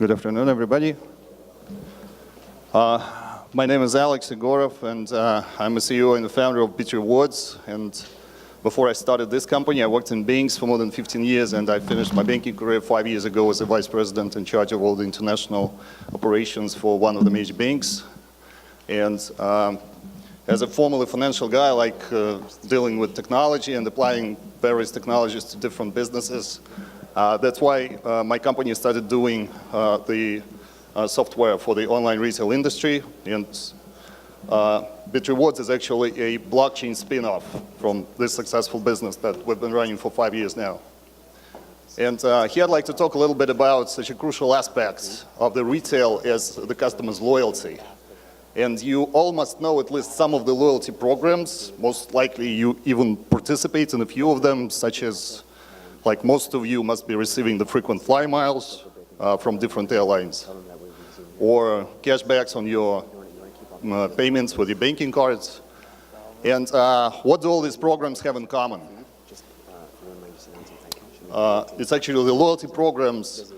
Good afternoon, everybody. My name is Alex Egorov, and I'm a CEO and the founder of BitRewards. And before I started this company, I worked in banks for more than 15 years, and I finished my banking career 5 years ago as a vice president in charge of all the international operations for one of the major banks. And as a formerly financial guy, I like dealing with technology and applying various technologies to different businesses. That's why my company started doing the software for the online retail industry. And BitRewards is actually a blockchain spin-off from this successful business that we've been running for 5 years now. And here I'd like to talk a little bit about such a crucial aspect of the retail as the customer's loyalty. And you all must know at least some of the loyalty programs. Most likely you even participate in a few of them, such as, like most of you must be receiving the frequent flyer miles from different airlines, or cashbacks on your payments with your banking cards. And what do all these programs have in common? It's actually the loyalty programs.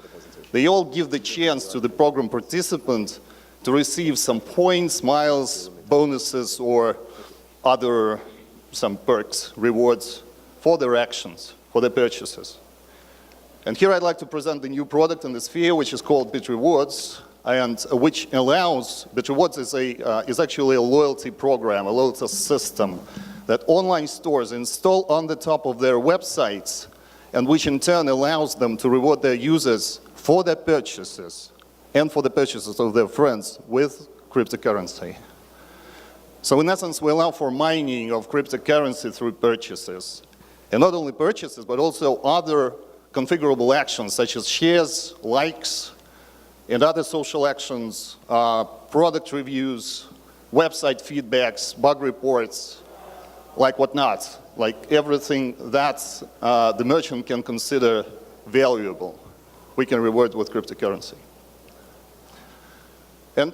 They all give the chance to the program participant to receive some points, miles, bonuses, or other some perks, rewards for their actions, for their purchases. And here I'd like to present the new product in the sphere, which is called BitRewards, and which allows, BitRewards is actually a loyalty program, a loyalty system that online stores install on the top of their websites, and which in turn allows them to reward their users for their purchases and for the purchases of their friends with cryptocurrency. So in essence, we allow for mining of cryptocurrency through purchases. And not only purchases, but also other configurable actions such as shares, likes, and other social actions, product reviews, website feedbacks, bug reports, like whatnot, like everything that the merchant can consider valuable, we can reward with cryptocurrency. And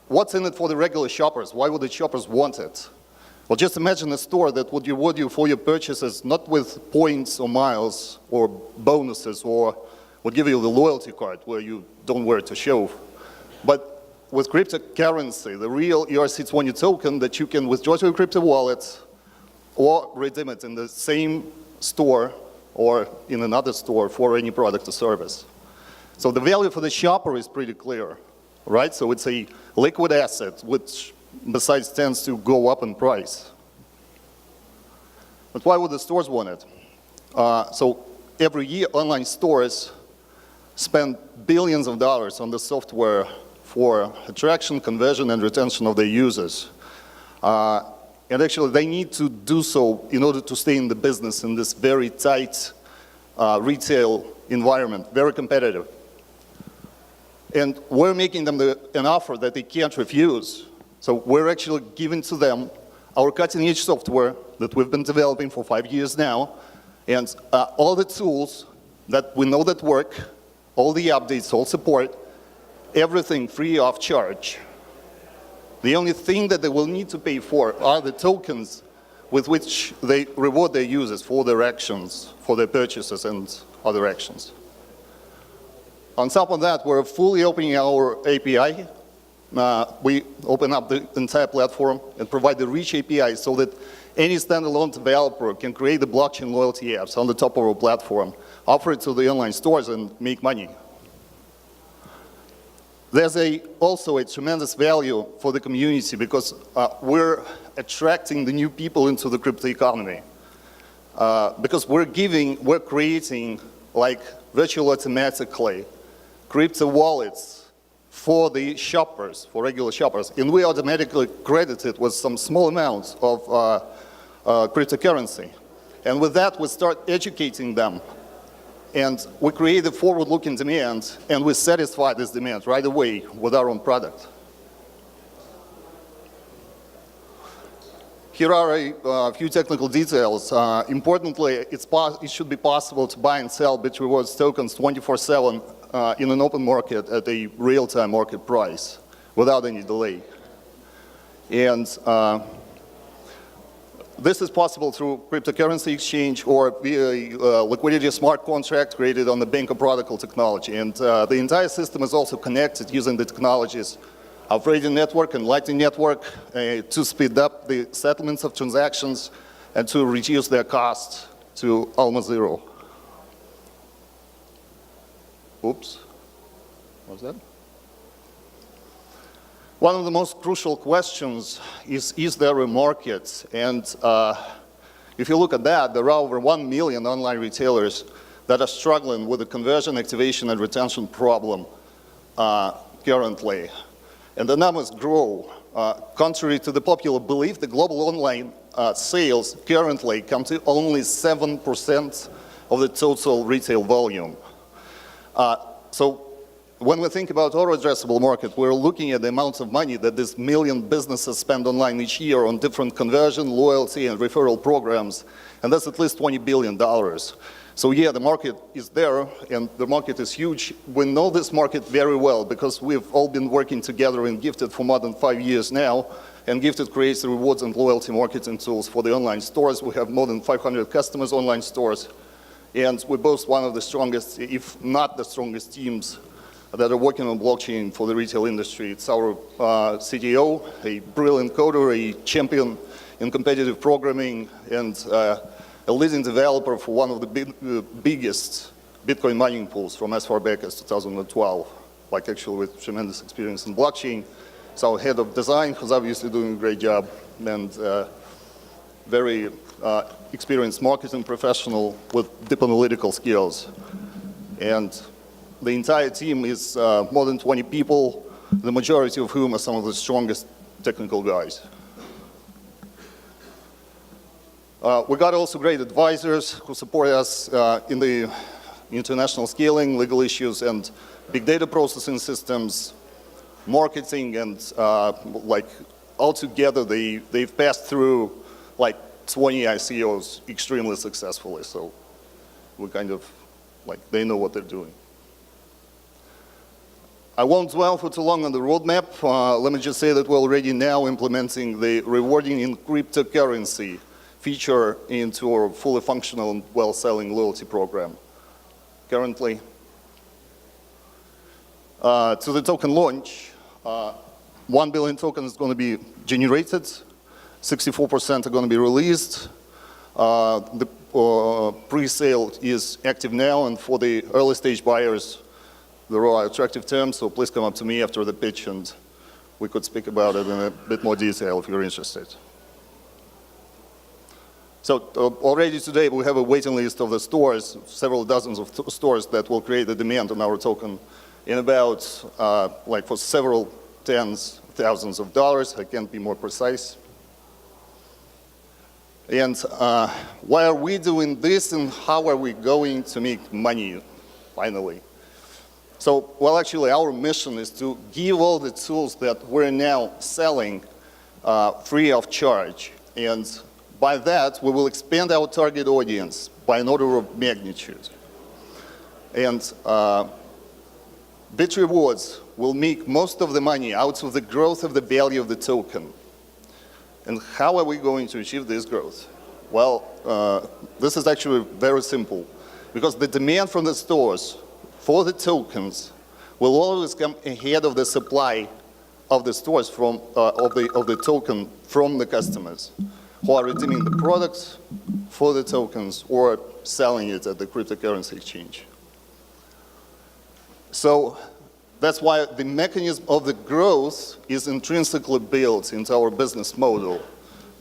what's in it for the regular shoppers? Why would the shoppers want it? Well, just imagine a store that would reward you for your purchases not with points or miles or bonuses, or would give you the loyalty card where you don't wear it to show, but with cryptocurrency, the real ERC20 token that you can withdraw to your crypto wallet or redeem it in the same store or in another store for any product or service. So the value for the shopper is pretty clear, right? So it's a liquid asset, which besides tends to go up in price. But why would the stores want it? So every year, online stores spend billions of dollars on the software for attraction, conversion, and retention of their users. And actually, they need to do so in order to stay in the business in this very tight retail environment, very competitive. And we're making them an offer that they can't refuse. So we're actually giving to them our cutting-edge software that we've been developing for 5 years now, and all the tools that we know that work, all the updates, all support, everything free of charge. The only thing that they will need to pay for are the tokens with which they reward their users for their actions, for their purchases and other actions. On top of that, we're fully opening our API. We open up the entire platform and provide the rich API so that any standalone developer can create the blockchain loyalty apps on the top of our platform, offer it to the online stores, and make money. There's also a tremendous value for the community because we're attracting the new people into the crypto economy. Because we're creating, like virtual automatically, crypto wallets for the shoppers, for regular shoppers, and we automatically credit it with some small amounts of cryptocurrency. And with that, we start educating them, and we create a forward-looking demand, and we satisfy this demand right away with our own product. Here are a few technical details. Importantly, it should be possible to buy and sell BitRewards tokens 24/7 in an open market at a real-time market price without any delay. And This is possible through cryptocurrency exchange or via liquidity smart contract created on the Banker protocol technology. And the entire system is also connected using the technologies of Radiant Network and Lightning Network to speed up the settlements of transactions and to reduce their cost to almost zero. Oops, what's that? One of the most crucial questions is there a market? And if you look at that, there are over 1 million online retailers that are struggling with the conversion, activation, and retention problem currently. And the numbers grow. Contrary to the popular belief, the global online sales currently come to only 7% of the total retail volume. So when we think about our addressable market, we're looking at the amounts of money that these million businesses spend online each year on different conversion, loyalty, and referral programs, and that's at least $20 billion. So yeah, the market is there, and the market is huge. We know this market very well because we've all been working together in Gifted for more than 5 years now, and Gifted creates the rewards and loyalty marketing tools for the online stores. We have more than 500 customers online stores, and we boast one of the strongest, if not the strongest teams that are working on blockchain for the retail industry. It's our CTO, a brilliant coder, a champion in competitive programming, and a leading developer for one of the biggest Bitcoin mining pools from as far back as 2012, like actually with tremendous experience in blockchain. It's our head of design, who's obviously doing a great job, and very experienced marketing professional with deep analytical skills. And the entire team is more than 20 people, the majority of whom are some of the strongest technical guys. We got also great advisors who support us in the international scaling, legal issues, and big data processing systems, marketing, and like altogether they've passed through like 20 ICOs extremely successfully. So we kind of like they know what they're doing. I won't dwell for too long on the roadmap. Let me just say that we're already now implementing the rewarding in cryptocurrency feature into our fully functional and well-selling loyalty program. Currently, to the token launch, 1 billion tokens is going to be generated, 64% are going to be released. The pre-sale is active now, and for the early stage buyers, there are attractive terms, so please come up to me after the pitch and we could speak about it in a bit more detail if you're interested. So already today we have a waiting list of the stores, several dozens of stores that will create the demand on our token in about like for several tens of thousands of dollars. I can't be more precise. And why are we doing this and how are we going to make money finally? So, well, actually, our mission is to give all the tools that we're now selling free of charge. And by that, we will expand our target audience by an order of magnitude. And BitRewards will make most of the money out of the growth of the value of the token. And how are we going to achieve this growth? Well, this is actually very simple, because the demand from the stores for the tokens will always come ahead of the supply of the stores from of the token from the customers who are redeeming the products for the tokens or selling it at the cryptocurrency exchange. So that's why the mechanism of the growth is intrinsically built into our business model,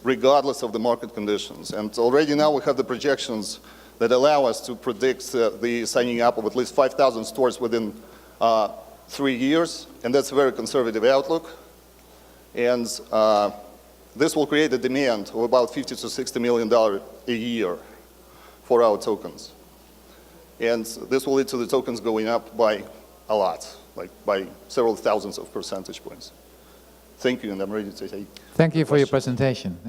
regardless of the market conditions. And already now we have the projections that allow us to predict the signing up of at least 5,000 stores within 3 years, and that's a very conservative outlook. And this will create a demand of about $50 to $60 million a year for our tokens. And this will lead to the tokens going up by a lot, like by several thousands of percentage points. Thank you, and I'm ready to take Thank you for your presentation.